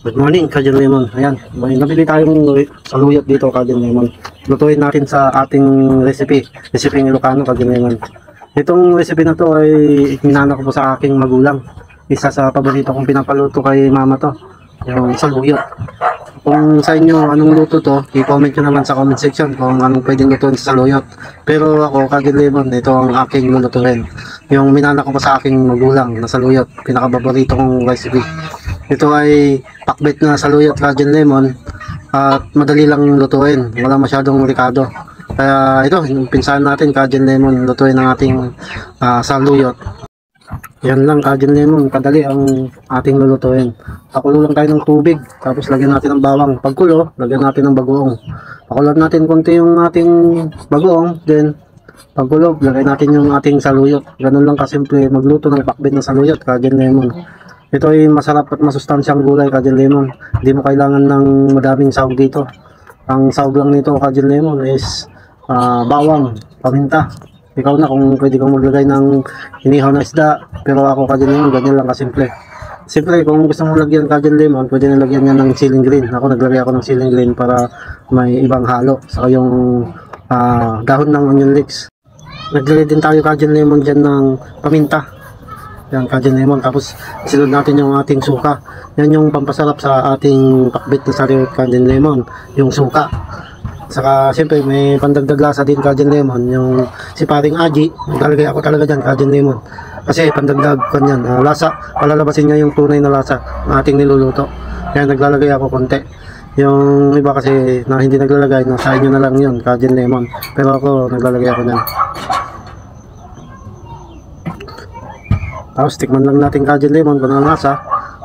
Good morning, Kajun Lemon. Ayan, may nabili tayong saluyot dito, Kajun Lemon. Lutuin natin sa ating recipe, ng Ilocano, Kajun Lemon. Itong recipe na to ay hinana ko po sa aking magulang. Isa sa paborito kong pinapaluto kay mama to, yung saluyot. Kung sa inyo anong luto to, i-comment nyo naman sa comment section kung anong pwedeng lutuin sa saluyot. Pero ako, Kajun Lemon, ito ang aking lulutuin. Yung minana ko pa sa aking magulang na saluyot, pinakapaborito kong recipe. Ito ay pakbet na saluyot, Kajun Lemon, at madali lang lutuin, wala masyadong ricado. Kaya ito, yung pinsahan natin, Kajun Lemon, lutuin ang ating saluyot. Yan lang, Kajun Lemon, kadali ang ating lulutuin. Pakulo lang tayo ng tubig, tapos lagyan natin ng bawang. Pagkulo, lagyan natin ng bagoong. Pakuloan natin konti yung ating bagoong, then pagkulo, lagyan natin yung ating saluyot. Ganun lang kasimple magluto ng pakbet na saluyot, Kajun Lemon. Ito ay masarap at masustansyang gulay, Kajun Lemon. Hindi mo kailangan ng madaming sahog dito. Ang sahog lang nito, Kajun Lemon, is bawang, paminta. Ikaw na kung pwede kang maglagay ng inihaw na isda. Pero ako, Kajun Lemon, ganyan lang kasimple. Simple, kung gusto mong lagyan, Kajun Lemon, pwede na lagyan niya ng siling green. Ako, naglagay ako ng siling green para may ibang halo. Saka yung dahon ng onion leeks. Naglagay din tayo, Kajun Lemon, dyan ng paminta. Yan, Kajun Lemon. Tapos isunod natin yung ating suka. Yan yung pampasarap sa ating pakbet na saluyot, Kajun Lemon, yung suka. Saka siyempre may pandagdag lasa din, Kajun Lemon, yung si paring Aji. Naglalagay ako talaga dyan, Kajun Lemon, kasi pandagdag kanyan lasa, palalabasin niya yung tunay na lasa ng ating niluluto. Kaya naglalagay ako konti. Yung iba kasi na hindi naglalagay, nasa inyo na lang yun, Kajun Lemon. Pero ako, naglalagay ako dyan. Tapos tikman lang natin, Kajun Lemon, kung ang lasa.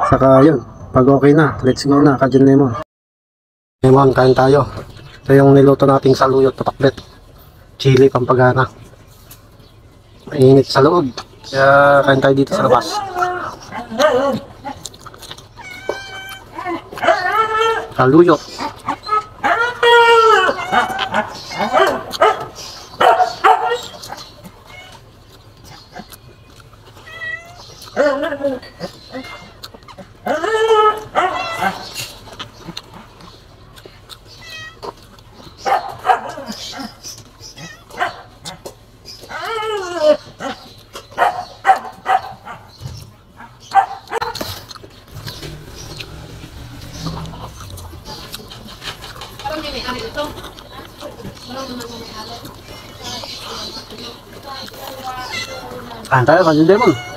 Saka yun, pag okay na, let's go na, Kajun Lemon. Lemon, kain tayo. Ito yung niluto nating saluyot na pakbet. Chili Pampagana. Mainit sa loob, kaya kain tayo dito sa labas. Saluyot. Kain tayo, Kajun Lemon.